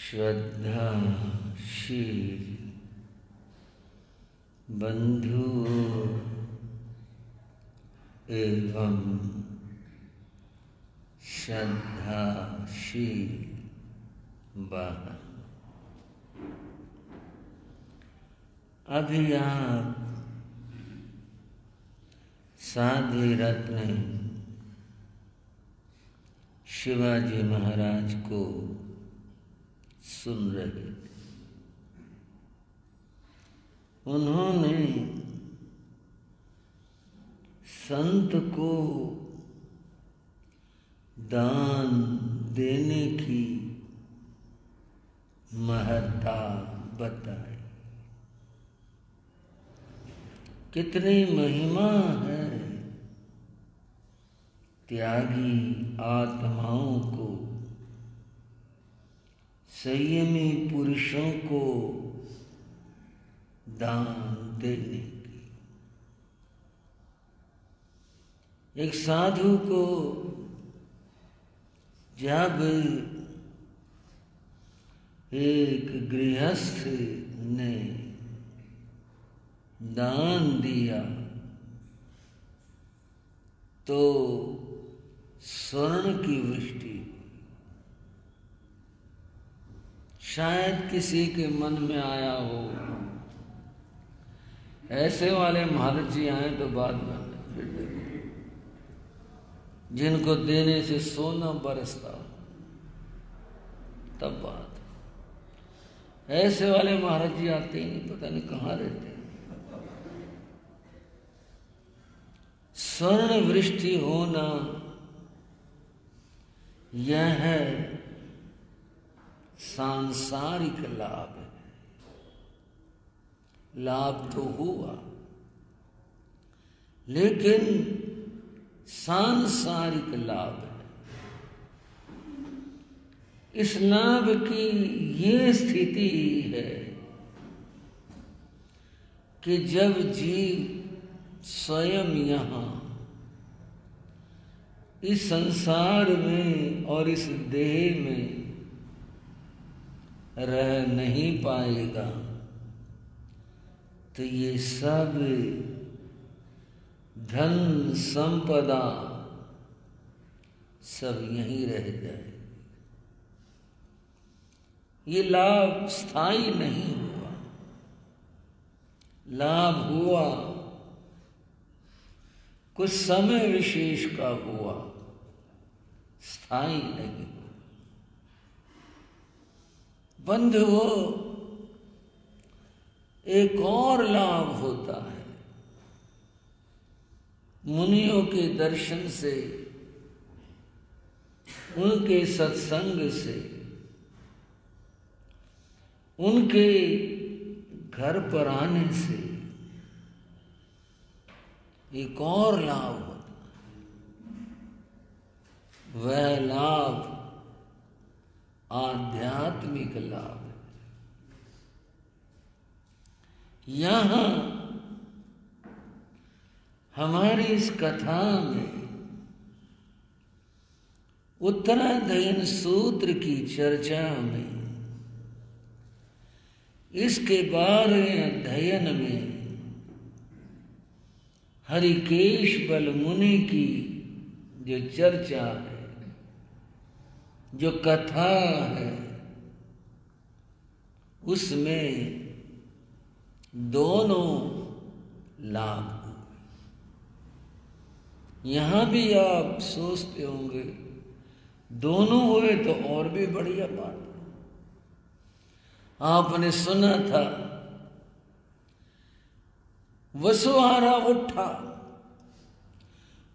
श्रद्धाशील बंधु एवं श्रद्धाशील वाहन। अभी आप साध्वी रत्न शिवाजी महाराज को सुन रहे थे। उन्होंने संत को दान देने की महत्ता बताई। कितनी महिमा है त्यागी आत्माओं को, संयमी पुरुषों को दान देने की। एक साधु को जब एक गृहस्थ ने दान दिया तो स्वर्ण की वृष्टि। शायद किसी के मन में आया हो ऐसे वाले महाराज जी आए तो बाद में फिर देखो, जिनको देने से सोना बरसता हो तब बात। ऐसे वाले महाराज जी आते ही नहीं, पता नहीं कहाँ रहते हैं। स्वर्ण वृष्टि होना यह है सांसारिक लाभ है। लाभ तो हुआ लेकिन सांसारिक लाभ है। इस लाभ की ये स्थिति है कि जब जीव स्वयं यहाँ इस संसार में और इस देह में रह नहीं पाएगा तो ये सब धन संपदा सब यहीं रह जाए। ये लाभ स्थायी नहीं हुआ। लाभ हुआ कुछ समय विशेष का हुआ, स्थायी नहीं हुआ। बंधुओं, एक और लाभ होता है मुनियों के दर्शन से, उनके सत्संग से, उनके घर पर आने से एक और लाभ होता है। वह लाभ आध्यात्मिक लाभ है। यहाँ हमारी इस कथा में उत्तराधयन सूत्र की चर्चा में इसके 12वें अध्ययन में हरिकेश बल मुनि की जो चर्चा है, जो कथा है, उसमें दोनों लाभ हुए। यहां भी आप सोचते होंगे दोनों हुए तो और भी बढ़िया बात। आपने सुना था वसुहारा उठा,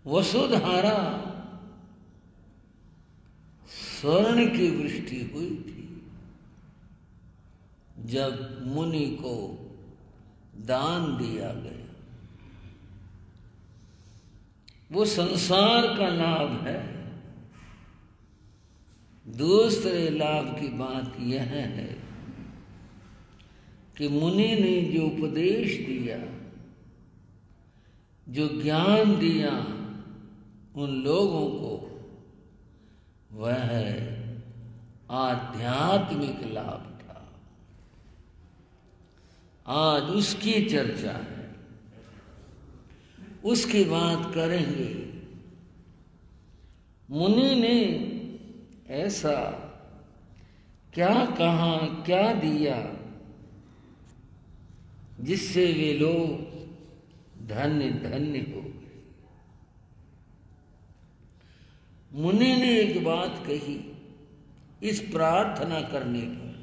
वसुधारा स्वर्ण की वृष्टि हुई थी जब मुनि को दान दिया गया। वो संसार का लाभ है। दूसरे लाभ की बात यह है कि मुनि ने जो उपदेश दिया, जो ज्ञान दिया उन लोगों को, वह आध्यात्मिक लाभ था। आज उसकी चर्चा है, उसकी बात करेंगे। मुनि ने ऐसा क्या कहा, क्या दिया जिससे वे लोग धन्य धन्य हो गए। मुनि ने एक बात कही इस प्रार्थना करने पर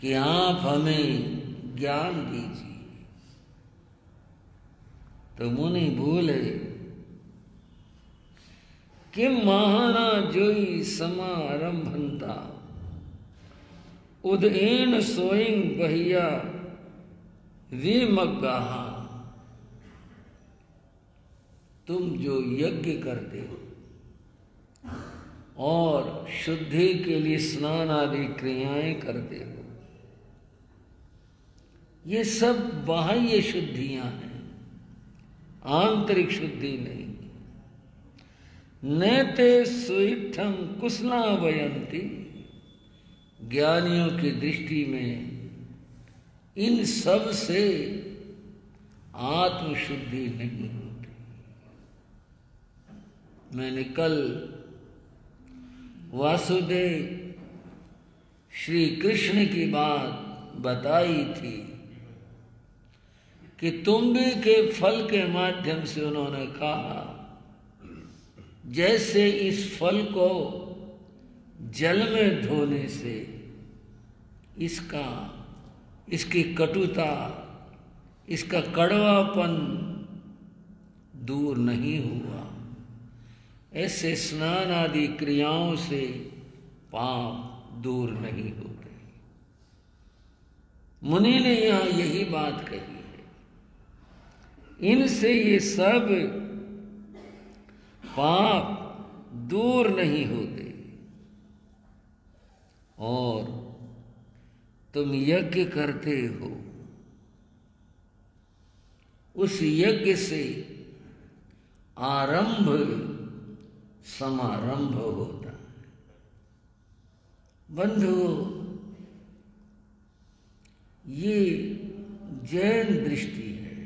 कि आप हमें ज्ञान दीजिए। तो मुनि बोले कि महाना जोई समारंभंता उदयन सोइंग बहिया विमग्गाहा। तुम जो यज्ञ करते हो और शुद्धि के लिए स्नान आदि क्रियाएं करते हो, ये सब बाह्य शुद्धियां हैं, आंतरिक शुद्धि नहीं। नैते सुइठम कुसला वयंती। ज्ञानियों की दृष्टि में इन सब से आत्मशुद्धि नहीं होती। मैंने कल वासुदेव श्री कृष्ण की बात बताई थी कि तुम्बी के फल के माध्यम से उन्होंने कहा, जैसे इस फल को जल में धोने से इसकी कटुता, इसका कड़वापन दूर नहीं हुआ, ऐसे स्नान आदि क्रियाओं से पाप दूर नहीं होते। मुनि ने यहां यही बात कही है, इनसे ये सब पाप दूर नहीं होते। और तुम यज्ञ करते हो, उस यज्ञ से आरंभ समारंभ होता है। बंधुओं, ये जैन दृष्टि है।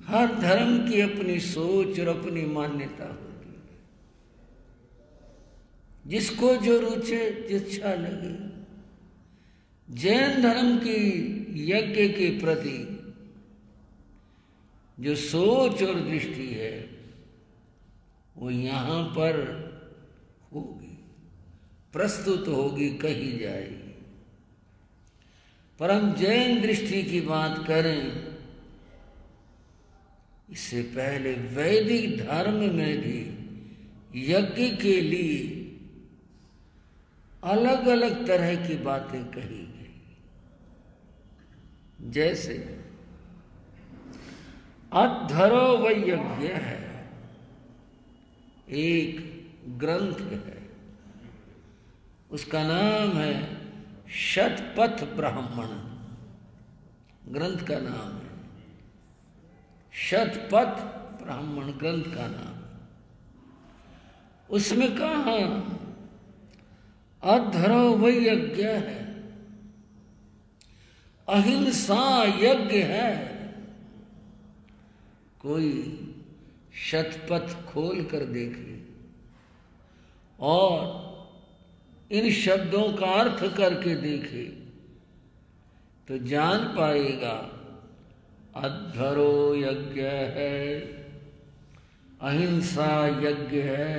हर धर्म की अपनी सोच और अपनी मान्यता होती है। जिसको जो रुचे, जिच्छा लगे। जैन धर्म की यज्ञ के प्रति जो सोच और दृष्टि है वो यहां पर होगी, प्रस्तुत होगी, कही जाएगी। पर हम जैन दृष्टि की बात करें, इससे पहले वैदिक धर्म में भी यज्ञ के लिए अलग अलग तरह की बातें कही गई। जैसे अध्वरो व यज्ञ है, एक ग्रंथ है, उसका नाम है शतपथ ब्राह्मण। ग्रंथ का नाम है शतपथ ब्राह्मण, ग्रंथ का नाम। उसमें कहा अध्वरो व यज्ञ है, अहिंसा यज्ञ है। कोई शतपथ खोल कर देखे और इन शब्दों का अर्थ करके देखे तो जान पाएगा अध्वरो यज्ञ है, अहिंसा यज्ञ है।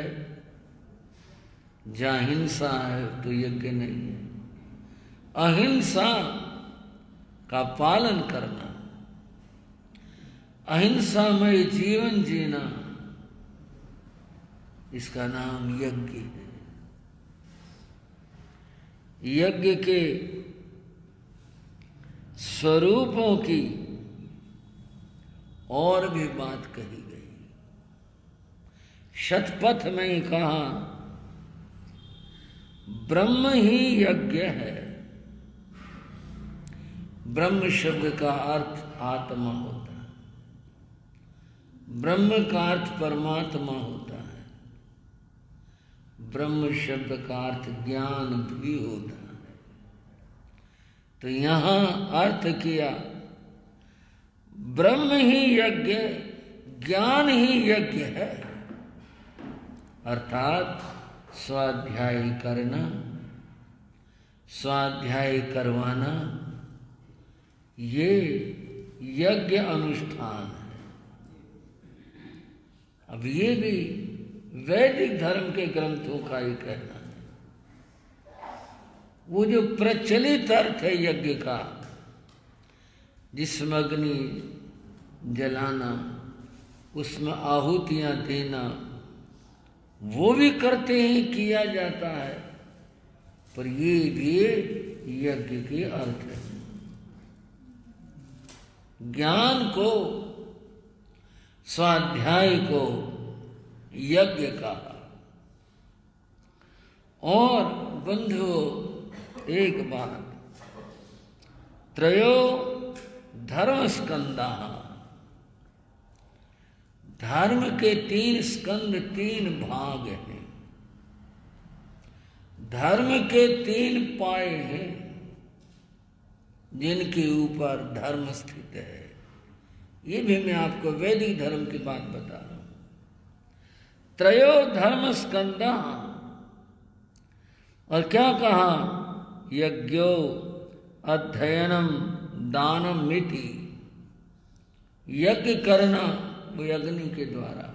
जहाँ हिंसा है तो यज्ञ नहीं है। अहिंसा का पालन करना, अहिंसामय जीवन जीना, इसका नाम यज्ञ है। यज्ञ के स्वरूपों की और भी बात कही गई। शतपथ में कहा ब्रह्म ही यज्ञ है। ब्रह्म शब्द का अर्थ आत्मा होता है, ब्रह्म का अर्थ परमात्मा होता है। ब्रह्म शब्द का अर्थ ज्ञान भी होता है। तो यहां अर्थ किया ब्रह्म ही यज्ञ, ज्ञान ही यज्ञ है। अर्थात स्वाध्याय करना, स्वाध्याय करवाना, ये यज्ञ अनुष्ठान है। अब ये भी वैदिक धर्म के ग्रंथों का ही कहना है। वो जो प्रचलित अर्थ है यज्ञ का, जिसमें अग्नि जलाना, उसमें आहुतियां देना, वो भी करते हैं, किया जाता है, पर ये भी यज्ञ के अर्थ है। ज्ञान को, स्वाध्याय को यज्ञ कहा। और बंधुओं, एक बात, त्रयो धर्म स्कंदा, धर्म के 3 स्कंद, 3 भाग हैं। धर्म के 3 पाए हैं जिनके ऊपर धर्म स्थित है। ये भी मैं आपको वैदिक धर्म की बात बता रहा हूं। त्रयो धर्म स्कंदा, और क्या कहा? यज्ञो अध्ययनम दानम मिति, यज्ञ करना वो अग्नि के द्वारा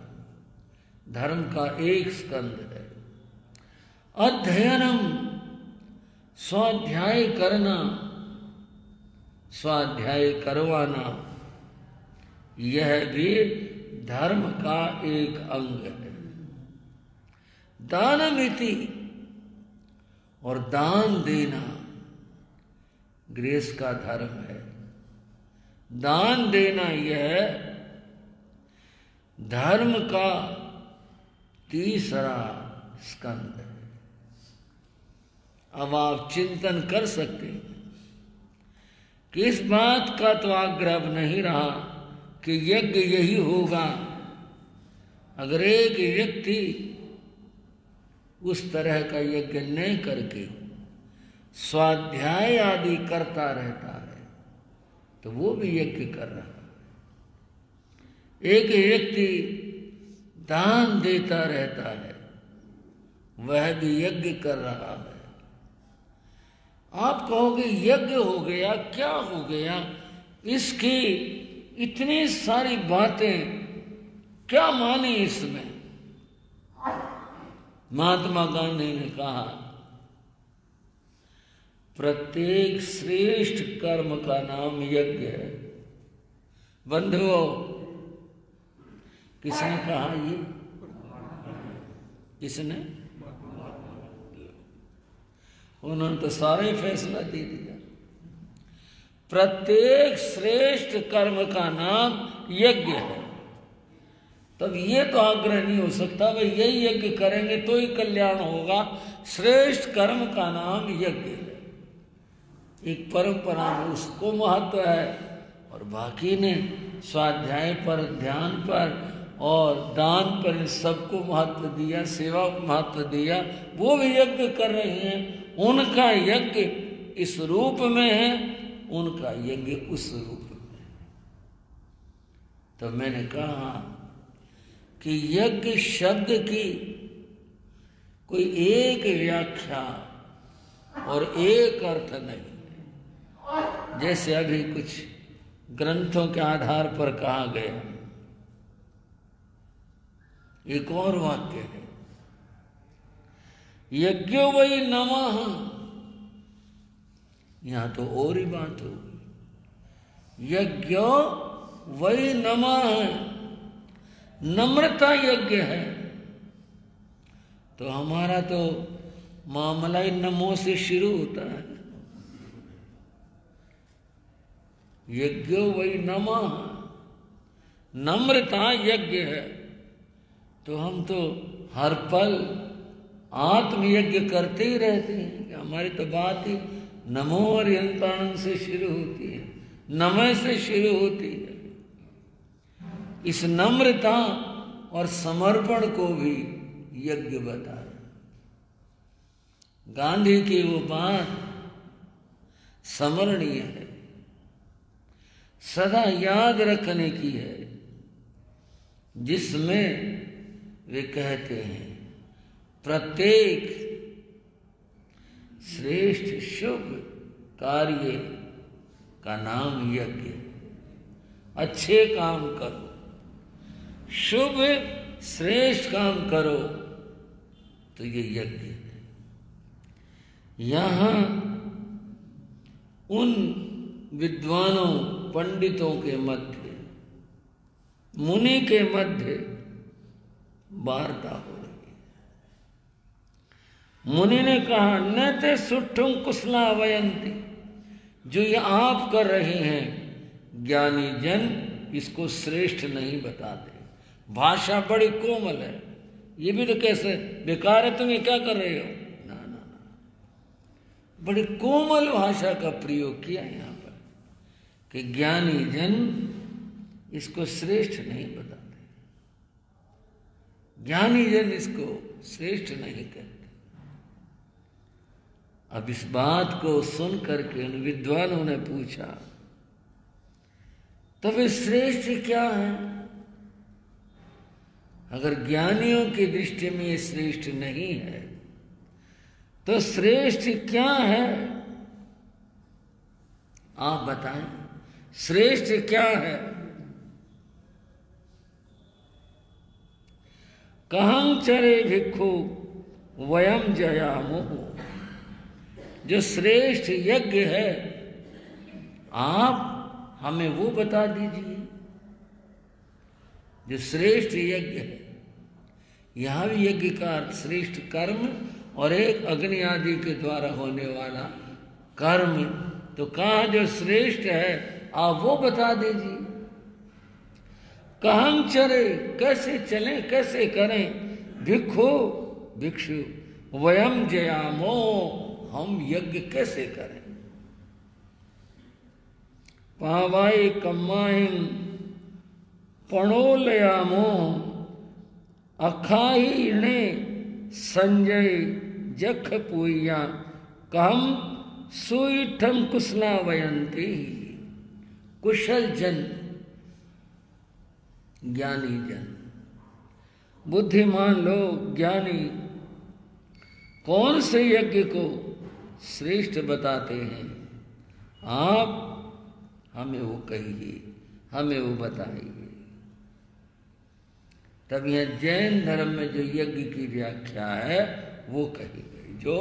धर्म का एक स्कंद है। अध्ययनम स्वाध्याय करना, स्वाध्याय करवाना, यह भी धर्म का एक अंग है। दानमिति, और दान देना गृहस्थ का धर्म है। दान देना यह धर्म का तीसरा स्कंद है। अब आप चिंतन कर सकते हैं कि इस बात का तो आग्रह नहीं रहा कि यज्ञ यही होगा। अगर एक व्यक्ति उस तरह का यज्ञ नहीं करके स्वाध्याय आदि करता रहता है तो वो भी यज्ञ कर रहा है। एक व्यक्ति दान देता रहता है, वह भी यज्ञ कर रहा है। आप कहोगे यज्ञ हो गया, क्या हो गया? इसकी इतनी सारी बातें क्या माने इसमें? महात्मा गांधी ने कहा, प्रत्येक श्रेष्ठ कर्म का नाम यज्ञ है। बंधुओं, किसने कहा ये? किसने? उन्होंने तो सारे फैसला दे दिया। प्रत्येक श्रेष्ठ कर्म का नाम यज्ञ है। तब ये तो आग्रह नहीं हो सकता भाई यही यज्ञ करेंगे तो ही कल्याण होगा। श्रेष्ठ कर्म का नाम यज्ञ है। एक परंपरा में उसको महत्व है और बाकी ने स्वाध्याय पर, ध्यान पर और दान पर इन सबको महत्व दिया, सेवा को महत्व दिया। वो भी यज्ञ कर रहे हैं, उनका यज्ञ इस रूप में है, उनका यज्ञ उस रूप में है। तो मैंने कहा कि यज्ञ शब्द की कोई एक व्याख्या और एक अर्थ नहीं, जैसे अभी कुछ ग्रंथों के आधार पर कहा गया। एक और वाक्य है, यज्ञो वै नमः। यहां तो और ही बात होगी। यज्ञो वै नमः, नम्रता यज्ञ है। तो हमारा तो मामला ही नमो से शुरू होता है। यज्ञो वै नमः, नम्रता यज्ञ है। तो हम तो हर पल आत्मयज्ञ करते ही रहते हैं कि हमारी तो बात ही नमो अर्यंतान से शुरू होती है, नमः से शुरू होती है। इस नम्रता और समर्पण को भी यज्ञ बताया। गांधी की वो बात स्मरणीय है, सदा याद रखने की है, जिसमें वे कहते हैं प्रत्येक श्रेष्ठ शुभ कार्य का नाम यज्ञ है। अच्छे काम करो, शुभ श्रेष्ठ काम करो तो ये यज्ञ है। यहां उन विद्वानों पंडितों के मध्य, मुनि के मध्य वार्ता हो रही है। मुनि ने कहा न ते सुठुं कुशला वयंती, जो ये आप कर रहे हैं ज्ञानी जन इसको श्रेष्ठ नहीं बताते। भाषा बड़ी कोमल है, ये भी तो कैसे बेकार है, तुम ये क्या कर रहे हो? ना ना ना, बड़ी कोमल भाषा का प्रयोग किया यहाँ पर कि ज्ञानी जन इसको श्रेष्ठ नहीं बताते, ज्ञानी जन इसको श्रेष्ठ नहीं कहते। अब इस बात को सुन करके उन विद्वानों ने पूछा तो वे श्रेष्ठ क्या है? अगर ज्ञानियों की दृष्टि में ये श्रेष्ठ नहीं है तो श्रेष्ठ क्या है? आप बताएं, श्रेष्ठ क्या है? कहं चरे भिक्षु वयम जयामो, जो श्रेष्ठ यज्ञ है आप हमें वो बता दीजिए जो श्रेष्ठ यज्ञ है। यहां भी यज्ञ का अर्थ श्रेष्ठ कर्म और एक अग्नि आदि के द्वारा होने वाला कर्म, तो कहा जो श्रेष्ठ है आप वो बता दीजिए। कहं चरे, कैसे चलें, कैसे करें? भिक्षु भिक्षु वयम जयामो, हम यज्ञ कैसे करें? पावाई कम्माहिं पणोलयामो, अखाही ने संजय जख पुइया, कहम सुईठम कुशला वयंती। कुशल जन, ज्ञानी जन, बुद्धिमान लोग, ज्ञानी कौन से यज्ञ को श्रेष्ठ बताते हैं? आप हमें वो कहिए, हमें वो बताइए। तब यह जैन धर्म में जो यज्ञ की व्याख्या है वो कही गई, जो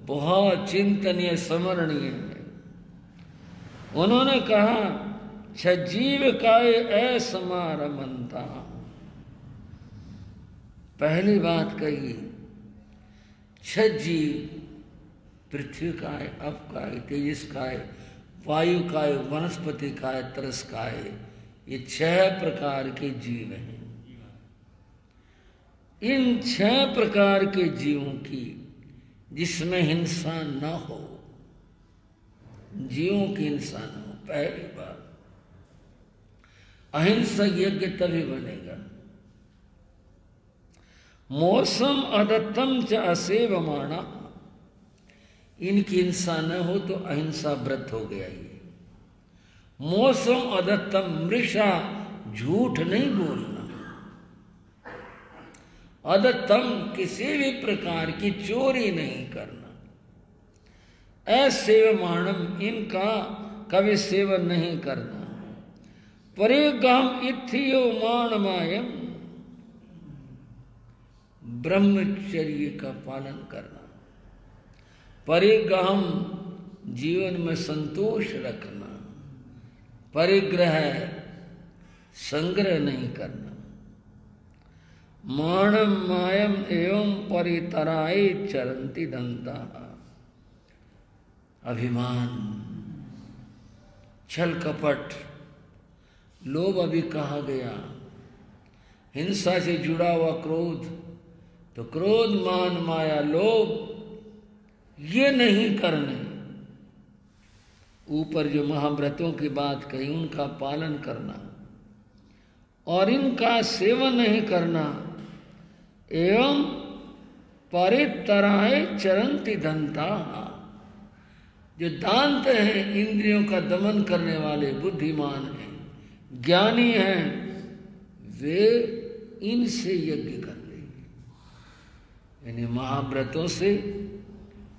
बहुत चिंतनीय स्मरणीय है। उन्होंने कहा छजीव काय असमारमंता। पहली बात कही, छजीव, पृथ्वी काय, अप काय, तेजस काय, वायु काय, वनस्पति काय, तरस काय, ये 6 प्रकार के जीव हैं। इन 6 प्रकार के जीवों की जिसमें हिंसा न हो, जीवों की हिंसा न हो। पहली बात, अहिंसक यज्ञ तभी बनेगा। मौसम अदत्तम च असेवमाना, इनकी हिंसा न हो तो अहिंसा व्रत हो गया। ये मौसम अदत्तम, मृषा, झूठ नहीं बोलना। अदत्तम, किसी भी प्रकार की चोरी नहीं करना। असेवमानम, इनका कभी सेवन नहीं करना। परिग्रहम इत्थियो मानमायम, ब्रह्मचर्य का पालन करना। परिग्रहम, जीवन में संतोष रखना। परिग्रह, संग्रह नहीं करना। मानम मायम एवं परितराय चरंती दंता, अभिमान, छल कपट, लोभ अभी कहा गया। हिंसा से जुड़ा हुआ क्रोध, तो क्रोध, मान, माया, लोभ, ये नहीं करने। ऊपर जो महाव्रतों की बात कही उनका पालन करना और इनका सेवन नहीं करना। एवं परितराय चरंति दंता, जो दांत हैं इंद्रियों का दमन करने वाले बुद्धिमान हैं, ज्ञानी हैं, वे इनसे यज्ञ कर लेंगे। यानी महाव्रतों से,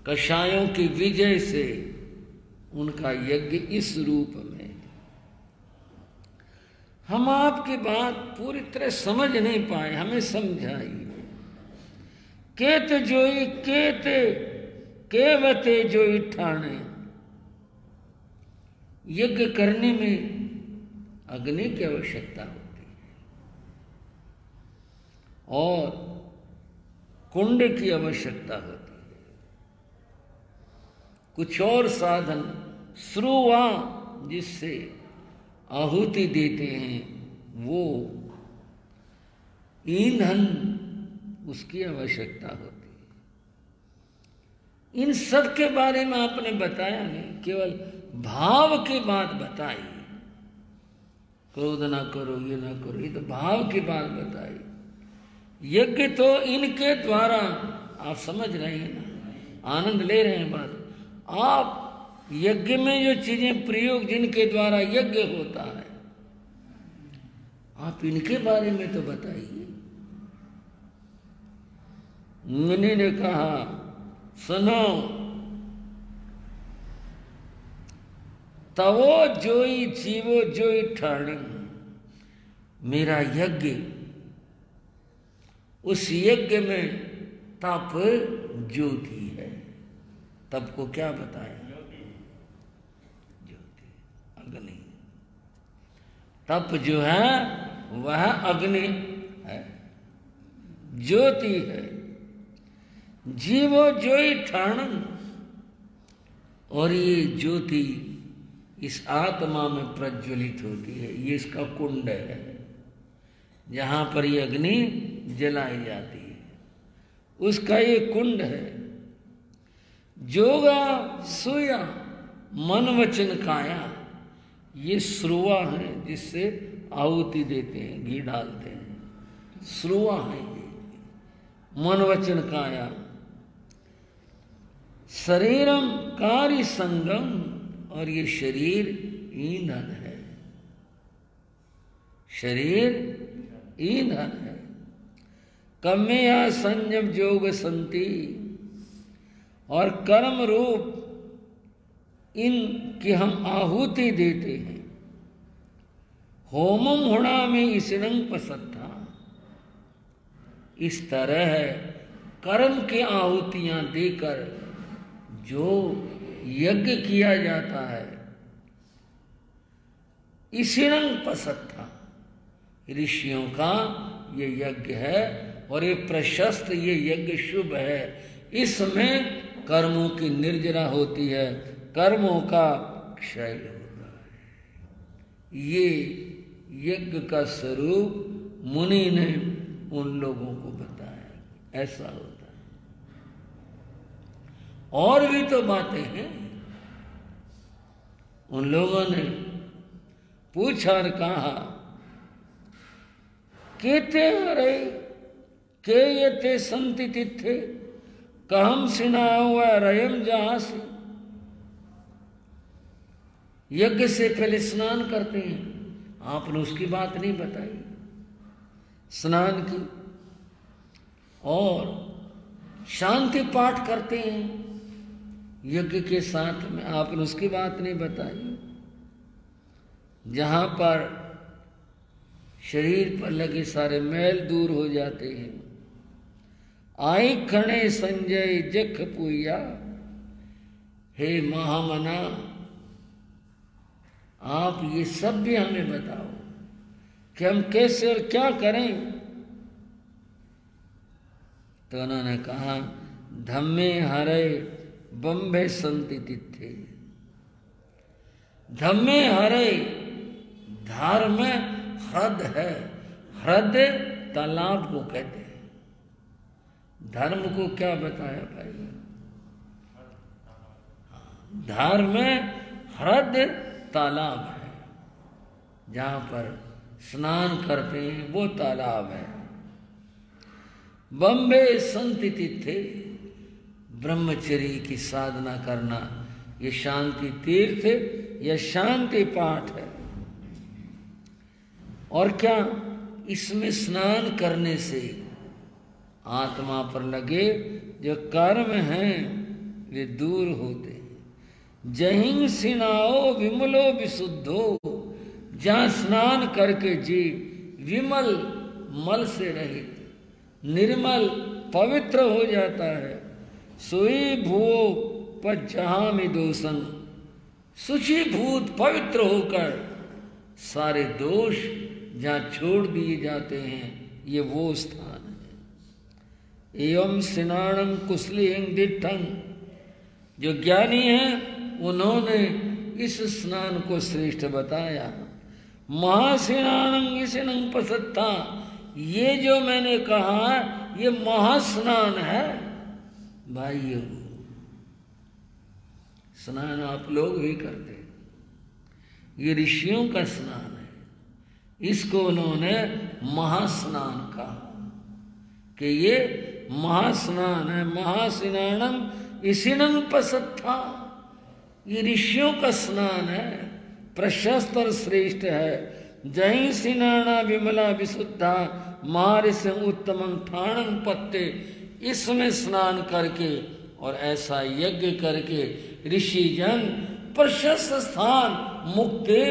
कषायों की विजय से उनका यज्ञ इस रूप में। हम आपकी बात पूरी तरह समझ नहीं पाए, हमें समझाइए। केत जोई केते केवते जोई ठाणे, यज्ञ करने में अग्नि की आवश्यकता होती है और कुंड की आवश्यकता होती है। कुछ और साधन श्रुवा जिससे आहुति देते हैं, वो ईंधन उसकी आवश्यकता होती है। इन सब के बारे में आपने बताया नहीं, केवल भाव की बात बताई। क्रोध ना करो, ये ना करो, ये तो भाव की बात बताई। यज्ञ तो इनके द्वारा, आप समझ रहे हैं ना, आनंद ले रहे हैं बात। आप यज्ञ में जो चीजें प्रयोग जिनके द्वारा यज्ञ होता है, आप इनके बारे में तो बताइए। मुनि ने कहा, सुनो, तवो जोई जीवो जोई ठाणी, मेरा यज्ञ, उस यज्ञ में तप ज्योति है। तप को क्या बताया? ज्योति, अग्नि। तप जो है वह अग्नि है, ज्योति है। जीवो जोई ठाणन, और ये ज्योति इस आत्मा में प्रज्वलित होती है। ये इसका कुंड है, जहां पर ये अग्नि जलाई जाती है, उसका ये कुंड है। जोगा सोया मन वचन काया, ये श्रुवा है जिससे आहुति देते हैं, घी डालते हैं, श्रुवा है ये। मन वचन काया, शरीरम कार्य संगम, और ये शरीर ईंधन है, शरीर ईंधन है। कम्या संयम जोग संति, और कर्म रूप इनकी हम आहुति देते हैं। होमम हुणा में इसरंग पसत्ता, इस तरह कर्म की आहुतियां देकर जो यज्ञ किया जाता है, इसरंग पसत्ता, ऋषियों का ये यज्ञ है और ये प्रशस्त, ये यज्ञ शुभ है। इसमें कर्मों की निर्जरा होती है, कर्मों का क्षय होता है। ये यज्ञ का स्वरूप मुनि ने उन लोगों को बताया, ऐसा होता है। और भी तो बातें हैं। उन लोगों ने पूछा और कहा, केते हरे के ये ते संति तिथे कहम सिना हुआ रयम जहासी। यज्ञ से पहले स्नान करते हैं, आपने उसकी बात नहीं बताई, स्नान की। और शांति पाठ करते हैं यज्ञ के साथ में, आपने उसकी बात नहीं बताई। जहां पर शरीर पर लगे सारे मैल दूर हो जाते हैं। आई खणे संजय जख पुया, हे महामना, आप ये सब भी हमें बताओ कि हम कैसे और क्या करें। तो उन्होंने कहा, धम्मे हरे बम्बे संति तिथे। धम्मे हरे, धार में ह्रद है, ह्रद तालाब को कहते हैं। धर्म को क्या बताया भाई? धार में ह्रद तालाब है, जहां पर स्नान करते हैं, वो तालाब है। बम्बे संति तीर्थे, ब्रह्मचर्य की साधना करना ये शांति तीर्थ या शांति पाठ है। और क्या, इसमें स्नान करने से आत्मा पर लगे जो कर्म हैं वे दूर होते हैं। जहिं सिनाओ विमलो विशुद्धो, जहाँ स्नान करके जीव विमल मल से रहित निर्मल पवित्र हो जाता है। सोई भूओ पज्जहामि दोषं, शुचिभूत पवित्र होकर सारे दोष जहाँ छोड़ दिए जाते हैं, ये वो स्थान है। एवं स्नानम कुशलिंग दिट्ठं, जो ज्ञानी हैं उन्होंने इस स्नान को श्रेष्ठ बताया। महास्नानं स्नानं प्रसत्ता, ये जो मैंने कहा ये महास्नान है। भाइयों, स्नान आप लोग भी करते हैं, ये ऋषियों का स्नान है, इसको उन्होंने महास्नान कहा कि ये महास्नान है। महास्नानम स्नानं प्रसत्ता, ये ऋषियों का स्नान है, प्रशस्त और श्रेष्ठ है। जहीं स्नाना विमला विशुद्धा, महर्षि उत्तमं ठाणं पत्ते, इसमें स्नान करके और ऐसा यज्ञ करके ऋषि जन प्रशस्त स्थान मुक्ति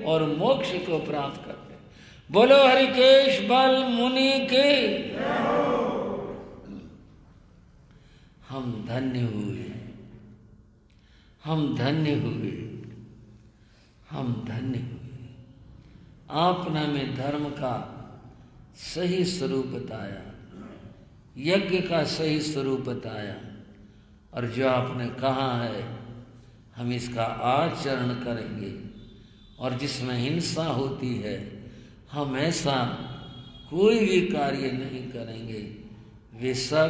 और मोक्ष को प्राप्त करते। बोलो हरिकेश बल मुनि के। हम धन्य हुए, हम धन्य हुए, हम धन्य हुए। आपने हमें धर्म का सही स्वरूप बताया, यज्ञ का सही स्वरूप बताया, और जो आपने कहा है हम इसका आचरण करेंगे। और जिसमें हिंसा होती है हम ऐसा कोई भी कार्य नहीं करेंगे। वे सब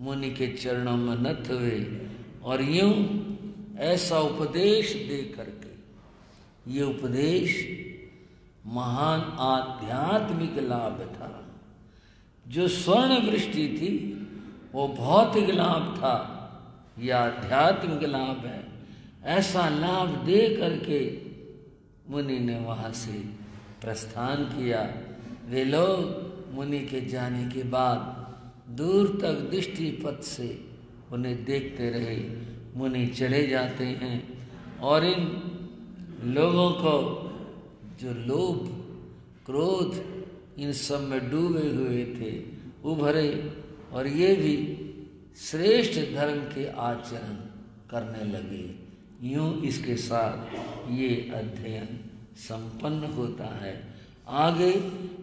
मुनि के चरणों में नत हुए और यूं ऐसा उपदेश दे करके, ये उपदेश महान आध्यात्मिक लाभ था। जो स्वर्ण वृष्टि थी वो भौतिक लाभ था, यह आध्यात्मिक लाभ है। ऐसा लाभ दे करके मुनि ने वहाँ से प्रस्थान किया। वे लोग मुनि के जाने के बाद दूर तक दृष्टिपथ से उन्हें देखते रहे। मुनि चले जाते हैं और इन लोगों को जो लोभ क्रोध इन सब में डूबे हुए थे उभरे, और ये भी श्रेष्ठ धर्म के आचरण करने लगे। यूं इसके साथ ये अध्ययन संपन्न होता है। आगे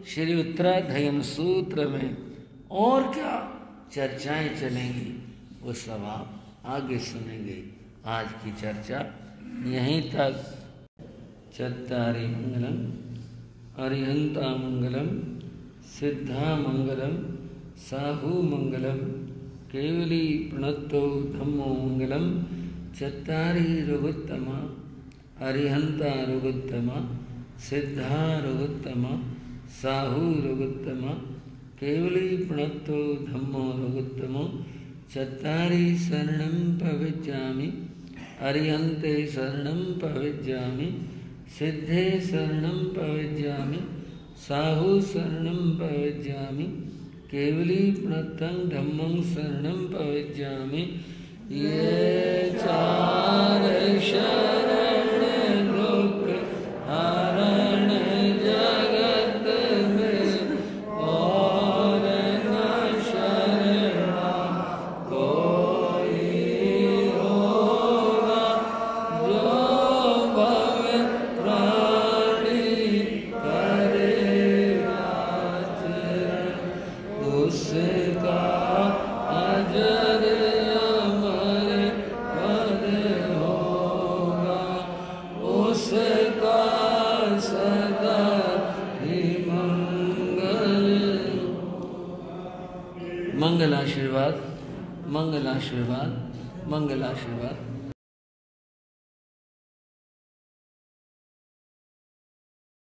श्री उत्तराध्ययन सूत्र में और क्या चर्चाएं चलेंगी वो सब आप आगे सुनेंगे। आज की चर्चा यहीं तक। चत्तारि मंगलम अरिहंता मंगलम सिद्धा मंगलम साहू मंगलम केवली प्रणतो धम्मो मंगलम चत्तारि रघुत्तमा अरिहंता रघुत्तमा सिद्धा रघुत्तमा साहू रघुत्तमा केवली प्रणतो धम्मो रघुत्तमो चत्तारि शरणं प्रविज्जामि अरिहन्ते शरणं प्रविज्जामि सिद्धे शरणं प्रविज्जामि साहू शरणं प्रविज्जामि केवली प्रणतं धम्मं शरणं प्रविज्जामि। ये चार शरण दुख हरण जगत में और न शरणा कोई होगा। जो भव प्राणी करे आचरण उसका अजर अमर पद होगा। उसका सदा ही मंगल। मंगल आशीर्वाद, मंगल आशीर्वाद, मंगल आशीर्वाद।